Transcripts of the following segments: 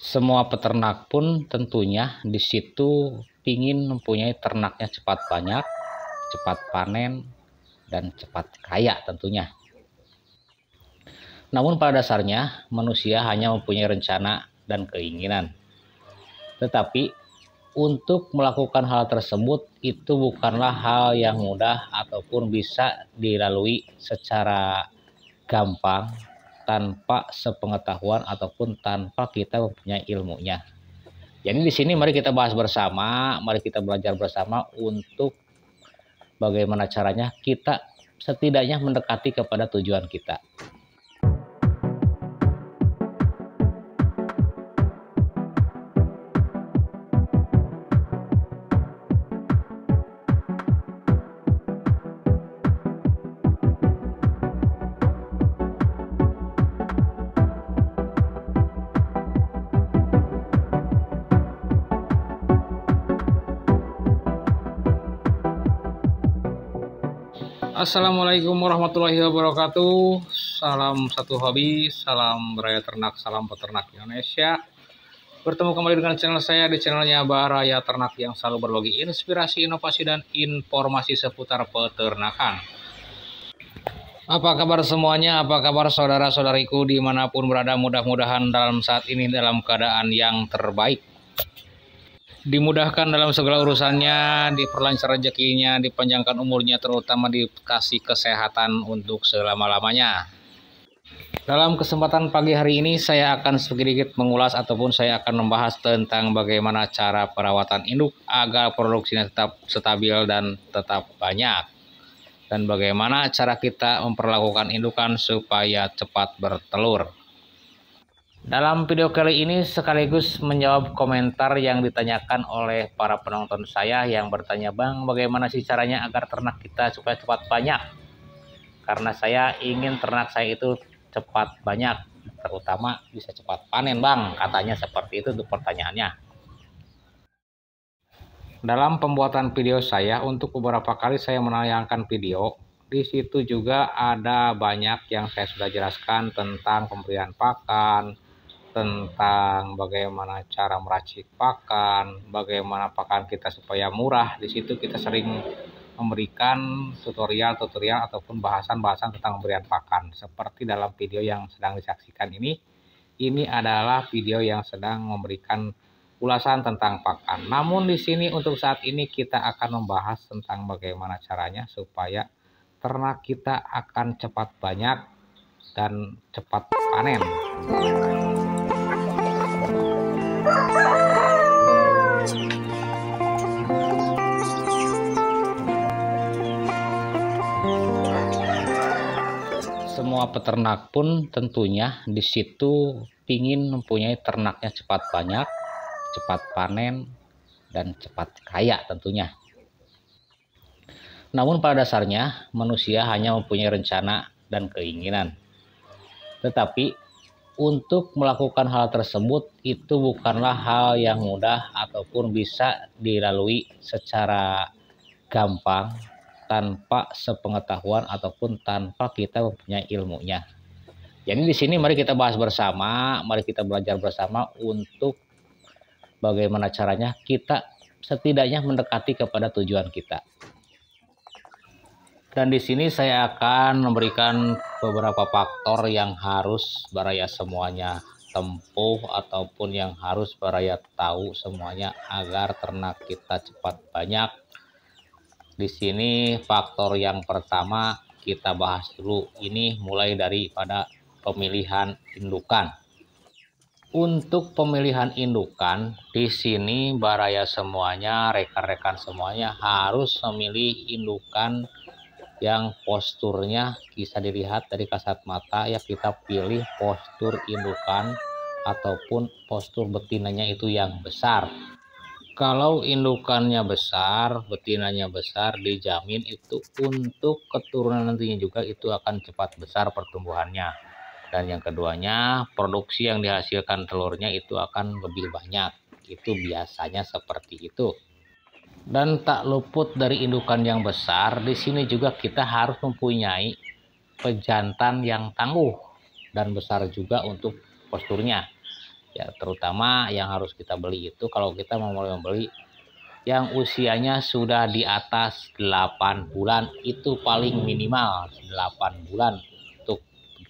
Semua peternak pun tentunya di situ ingin mempunyai ternaknya cepat banyak, cepat panen, dan cepat kaya tentunya. Namun pada dasarnya manusia hanya mempunyai rencana dan keinginan. Tetapi untuk melakukan hal tersebut itu bukanlah hal yang mudah ataupun bisa dilalui secara gampang tanpa sepengetahuan ataupun tanpa kita mempunyai ilmunya. Jadi di sini mari kita bahas bersama, mari kita belajar bersama untuk bagaimana caranya kita setidaknya mendekati kepada tujuan kita. Assalamualaikum warahmatullahi wabarakatuh. Salam satu hobi, salam beraya ternak, salam peternak Indonesia. Bertemu kembali dengan channel saya di channelnya Baraya Ternak yang selalu berbagi inspirasi, inovasi, dan informasi seputar peternakan. Apa kabar semuanya? Apa kabar saudara-saudariku dimanapun berada? Mudah-mudahan dalam saat ini dalam keadaan yang terbaik. Dimudahkan dalam segala urusannya, diperlancar rezekinya, dipanjangkan umurnya, terutama dikasih kesehatan untuk selama-lamanya. Dalam kesempatan pagi hari ini saya akan sedikit mengulas ataupun saya akan membahas tentang bagaimana cara perawatan induk agar produksinya tetap stabil dan tetap banyak. Dan bagaimana cara kita memperlakukan indukan supaya cepat bertelur. Dalam video kali ini sekaligus menjawab komentar yang ditanyakan oleh para penonton saya yang bertanya, "Bang, bagaimana sih caranya agar ternak kita supaya cepat banyak?" Karena saya ingin ternak saya itu cepat banyak, terutama bisa cepat panen, Bang. Katanya seperti itu untuk pertanyaannya. Dalam pembuatan video saya, untuk beberapa kali saya menayangkan video, di situ juga ada banyak yang saya sudah jelaskan tentang pemberian pakan, tentang bagaimana cara meracik pakan, bagaimana pakan kita supaya murah. Di situ kita sering memberikan tutorial ataupun bahasan-bahasan tentang pemberian pakan. Seperti dalam video yang sedang disaksikan ini adalah video yang sedang memberikan ulasan tentang pakan. Namun di sini untuk saat ini kita akan membahas tentang bagaimana caranya supaya ternak kita akan cepat banyak dan cepat panen. Semua peternak pun tentunya di situ ingin mempunyai ternaknya cepat banyak, cepat panen, dan cepat kaya tentunya. Namun pada dasarnya manusia hanya mempunyai rencana dan keinginan. Tetapi untuk melakukan hal tersebut itu bukanlah hal yang mudah ataupun bisa dilalui secara gampang tanpa sepengetahuan ataupun tanpa kita mempunyai ilmunya. Jadi di sini mari kita bahas bersama, mari kita belajar bersama untuk bagaimana caranya kita setidaknya mendekati kepada tujuan kita. Dan di sini saya akan memberikan beberapa faktor yang harus Baraya semuanya tempuh ataupun yang harus Baraya tahu semuanya agar ternak kita cepat banyak. Di sini faktor yang pertama kita bahas dulu, ini mulai daripada pemilihan indukan. Untuk pemilihan indukan di sini Baraya semuanya, rekan-rekan semuanya harus memilih indukan yang posturnya bisa dilihat dari kasat mata ya, kita pilih postur indukan ataupun postur betinanya itu yang besar. Kalau indukannya besar, betinanya besar, dijamin itu untuk keturunan nantinya juga itu akan cepat besar pertumbuhannya. Dan yang keduanya, produksi yang dihasilkan telurnya itu akan lebih banyak. Itu biasanya seperti itu. Dan tak luput dari indukan yang besar, di sini juga kita harus mempunyai pejantan yang tangguh dan besar juga untuk posturnya. Ya, terutama yang harus kita beli itu kalau kita mau mulai membeli yang usianya sudah di atas 8 bulan, itu paling minimal 8 bulan untuk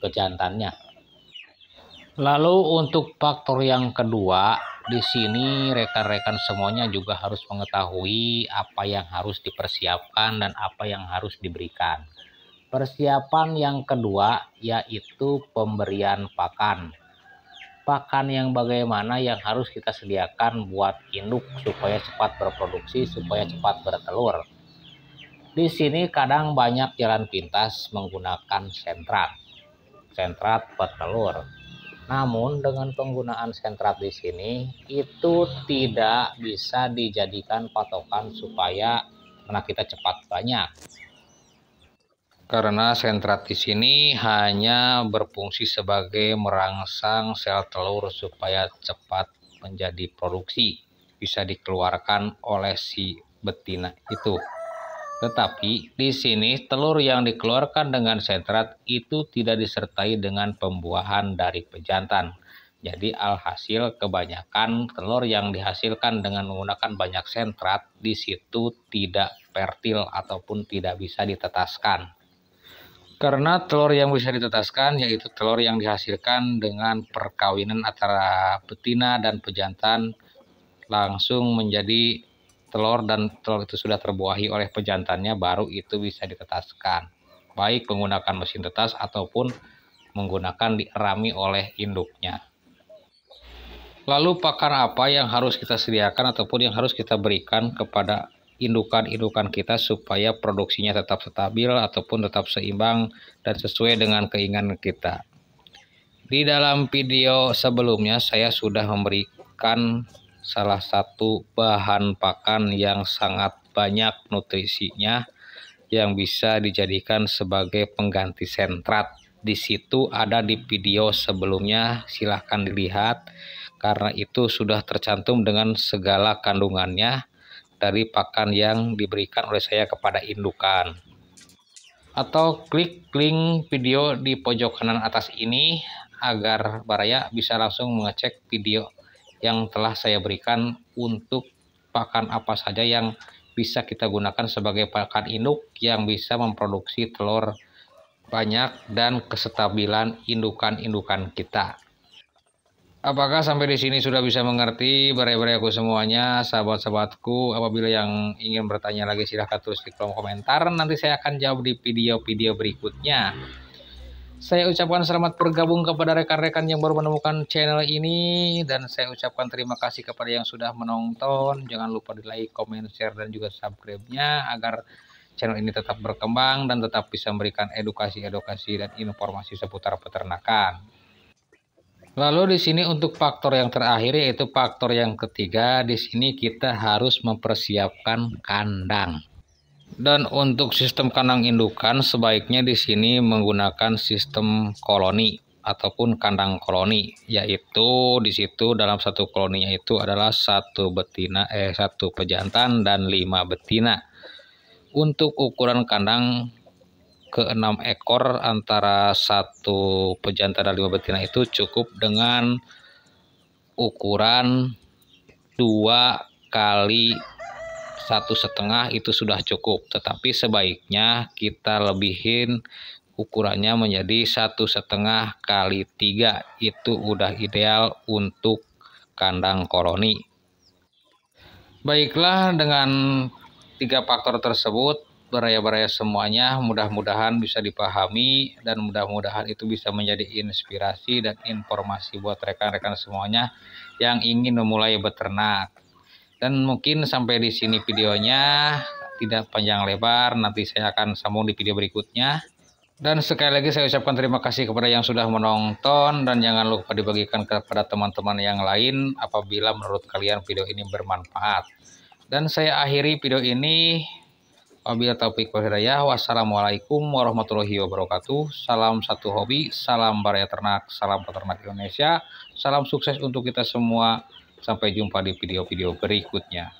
pejantannya. Lalu untuk faktor yang kedua, di sini rekan-rekan semuanya juga harus mengetahui apa yang harus dipersiapkan dan apa yang harus diberikan. Persiapan yang kedua yaitu pemberian pakan. Pakan yang bagaimana yang harus kita sediakan buat induk supaya cepat berproduksi, supaya cepat bertelur. Di sini kadang banyak jalan pintas menggunakan sentrat petelur. Namun dengan penggunaan sentrat di sini itu tidak bisa dijadikan patokan supaya ternak kita cepat banyak. Karena sentrat di sini hanya berfungsi sebagai merangsang sel telur supaya cepat menjadi produksi, bisa dikeluarkan oleh si betina itu. Tetapi di sini telur yang dikeluarkan dengan sentrat itu tidak disertai dengan pembuahan dari pejantan. Jadi alhasil kebanyakan telur yang dihasilkan dengan menggunakan banyak sentrat di situ tidak fertil ataupun tidak bisa ditetaskan. Karena telur yang bisa ditetaskan yaitu telur yang dihasilkan dengan perkawinan antara betina dan pejantan langsung menjadi telur, dan telur itu sudah terbuahi oleh pejantannya baru itu bisa ditetaskan. Baik menggunakan mesin tetas ataupun menggunakan dierami oleh induknya. Lalu pakan apa yang harus kita sediakan ataupun yang harus kita berikan kepada indukan-indukan kita supaya produksinya tetap stabil ataupun tetap seimbang dan sesuai dengan keinginan kita. Di dalam video sebelumnya saya sudah memberikan salah satu bahan pakan yang sangat banyak nutrisinya yang bisa dijadikan sebagai pengganti sentrat. Di situ ada di video sebelumnya, silahkan dilihat karena itu sudah tercantum dengan segala kandungannya dari pakan yang diberikan oleh saya kepada indukan. Atau klik link video di pojok kanan atas ini agar Baraya bisa langsung mengecek video yang telah saya berikan untuk pakan apa saja yang bisa kita gunakan sebagai pakan induk yang bisa memproduksi telur banyak dan kestabilan indukan-indukan kita. Apakah sampai di sini sudah bisa mengerti bare-bareku semuanya, sahabat-sahabatku? Apabila yang ingin bertanya lagi silahkan tulis di kolom komentar, nanti saya akan jawab di video-video berikutnya. Saya ucapkan selamat bergabung kepada rekan-rekan yang baru menemukan channel ini, dan saya ucapkan terima kasih kepada yang sudah menonton. Jangan lupa di like, comment, share, dan juga subscribe-nya agar channel ini tetap berkembang dan tetap bisa memberikan edukasi-edukasi dan informasi seputar peternakan. Lalu di sini untuk faktor yang terakhir yaitu faktor yang ketiga, di sini kita harus mempersiapkan kandang. Dan untuk sistem kandang indukan sebaiknya di sini menggunakan sistem koloni ataupun kandang koloni, yaitu di situ dalam satu koloninya itu adalah satu pejantan dan 5 betina. Untuk ukuran kandang ke 6 ekor antara satu pejantan dan 5 betina itu cukup dengan ukuran 2 kali 1,5 itu sudah cukup, tetapi sebaiknya kita lebihin ukurannya menjadi 1,5 kali 3, itu udah ideal untuk kandang koloni. Baiklah, dengan 3 faktor tersebut baraya-baraya semuanya mudah-mudahan bisa dipahami dan mudah-mudahan itu bisa menjadi inspirasi dan informasi buat rekan-rekan semuanya yang ingin memulai beternak. Dan mungkin sampai di sini videonya, tidak panjang lebar, nanti saya akan sambung di video berikutnya. Dan sekali lagi saya ucapkan terima kasih kepada yang sudah menonton, dan jangan lupa dibagikan kepada teman-teman yang lain apabila menurut kalian video ini bermanfaat. Dan saya akhiri video ini, wabillahi taufiq wal hidayah. Wassalamualaikum warahmatullahi wabarakatuh. Salam satu hobi, salam Baraya Ternak, salam peternak Indonesia. Salam sukses untuk kita semua. Sampai jumpa di video-video berikutnya.